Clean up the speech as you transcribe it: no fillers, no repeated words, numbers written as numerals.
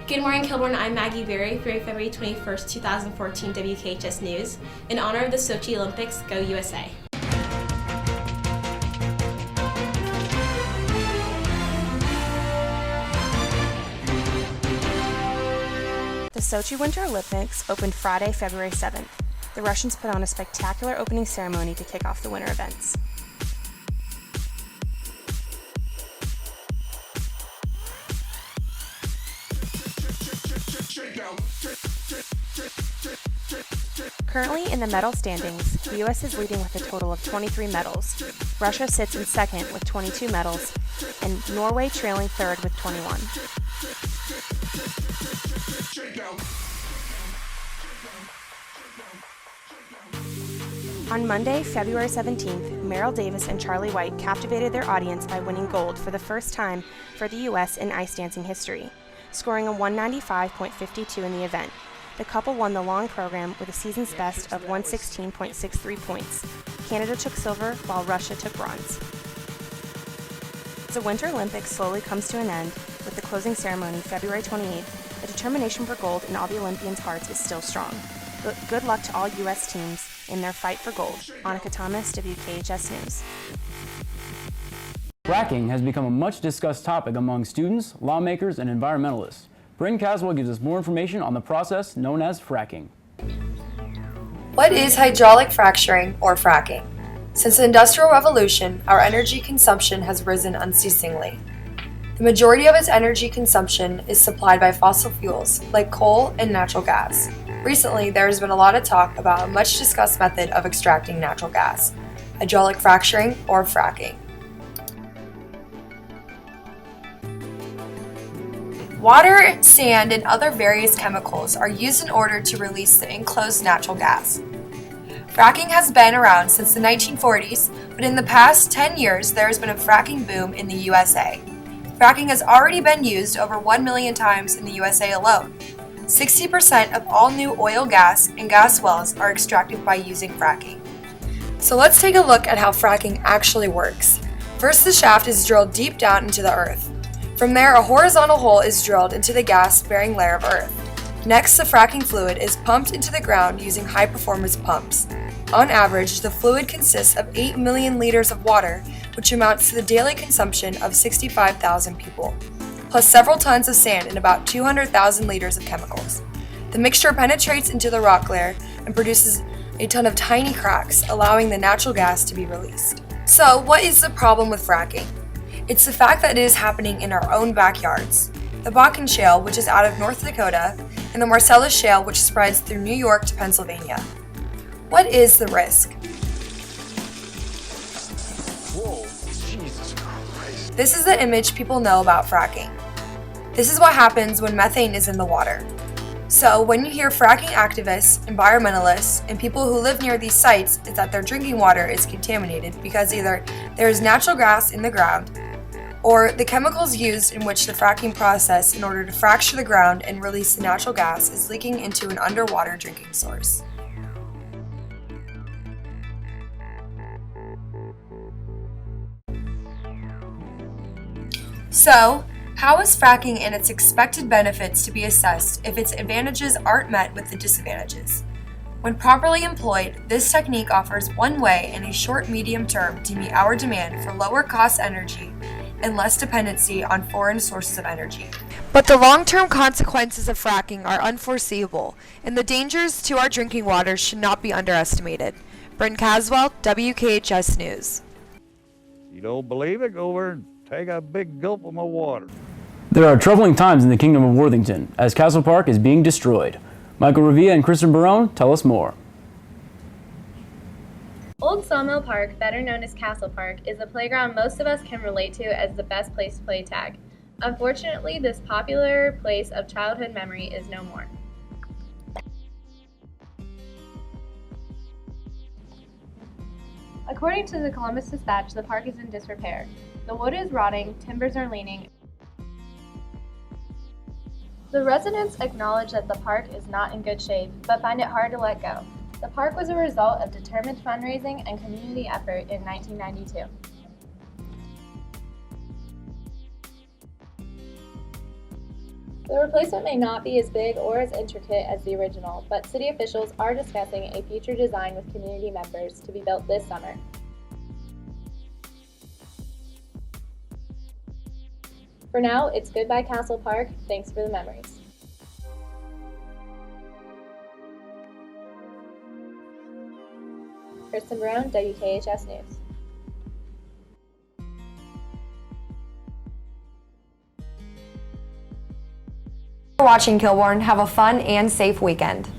Good morning, Kilburn. I'm Maggie Berry for February 21st, 2014 WKHS News. In honor of the Sochi Olympics, go USA! The Sochi Winter Olympics opened Friday, February 7th. The Russians put on a spectacular opening ceremony to kick off the winter events. Currently in the medal standings, the U.S. is leading with a total of 23 medals. Russia sits in second with 22 medals, and Norway trailing third with 21. On Monday, February 17th, Meryl Davis and Charlie White captivated their audience by winning gold for the first time for the U.S. in ice dancing history, scoring a 195.52 in the event. The couple won the long program with a season's best of 116.63 points. Canada took silver, while Russia took bronze. As the Winter Olympics slowly comes to an end, with the closing ceremony February 28th, the determination for gold in all the Olympians' hearts is still strong. Good luck to all U.S. teams in their fight for gold. Annika Thomas, WKHS News. Fracking has become a much discussed topic among students, lawmakers, and environmentalists. Bryn Caswell gives us more information on the process known as fracking. What is hydraulic fracturing or fracking? Since the Industrial Revolution, our energy consumption has risen unceasingly. The majority of its energy consumption is supplied by fossil fuels like coal and natural gas. Recently, there has been a lot of talk about a much discussed method of extracting natural gas, hydraulic fracturing or fracking. Water, sand, and other various chemicals are used in order to release the enclosed natural gas. Fracking has been around since the 1940s, but in the past 10 years there has been a fracking boom in the USA. Fracking has already been used over 1 million times in the USA alone. 60% of all new oil, gas, and gas wells are extracted by using fracking. So let's take a look at how fracking actually works. First, the shaft is drilled deep down into the earth. From there, a horizontal hole is drilled into the gas-bearing layer of earth. Next, the fracking fluid is pumped into the ground using high-performance pumps. On average, the fluid consists of 8 million liters of water, which amounts to the daily consumption of 65,000 people, plus several tons of sand and about 200,000 liters of chemicals. The mixture penetrates into the rock layer and produces a ton of tiny cracks, allowing the natural gas to be released. So, what is the problem with fracking? It's the fact that it is happening in our own backyards. The Bakken Shale, which is out of North Dakota, and the Marcellus Shale, which spreads through New York to Pennsylvania. What is the risk? Whoa, Jesus Christ. This is the image people know about fracking. This is what happens when methane is in the water. So when you hear fracking activists, environmentalists, and people who live near these sites, it's that their drinking water is contaminated because either there is natural gas in the ground, or the chemicals used in which the fracking process in order to fracture the ground and release the natural gas is leaking into an underwater drinking source. So, how is fracking and its expected benefits to be assessed if its advantages aren't met with the disadvantages? When properly employed, this technique offers one way in a short-medium term to meet our demand for lower cost energy and less dependency on foreign sources of energy. But the long-term consequences of fracking are unforeseeable, and the dangers to our drinking water should not be underestimated. Bryn Caswell, WKHS News. You don't believe it? Go over and take a big gulp of my water. There are troubling times in the Kingdom of Worthington as Castle Park is being destroyed. Michael Revilla and Kristen Barone tell us more. Old Sawmill Park, better known as Castle Park, is a playground most of us can relate to as the best place to play tag. Unfortunately, this popular place of childhood memory is no more. According to the Columbus Dispatch, the park is in disrepair. The wood is rotting, timbers are leaning. The residents acknowledge that the park is not in good shape, but find it hard to let go. The park was a result of determined fundraising and community effort in 1992. The replacement may not be as big or as intricate as the original, but city officials are discussing a future design with community members to be built this summer. For now, it's goodbye Castle Park. Thanks for the memories. Kristen Brown, WKHS News. For watching Kilbourne, have a fun and safe weekend.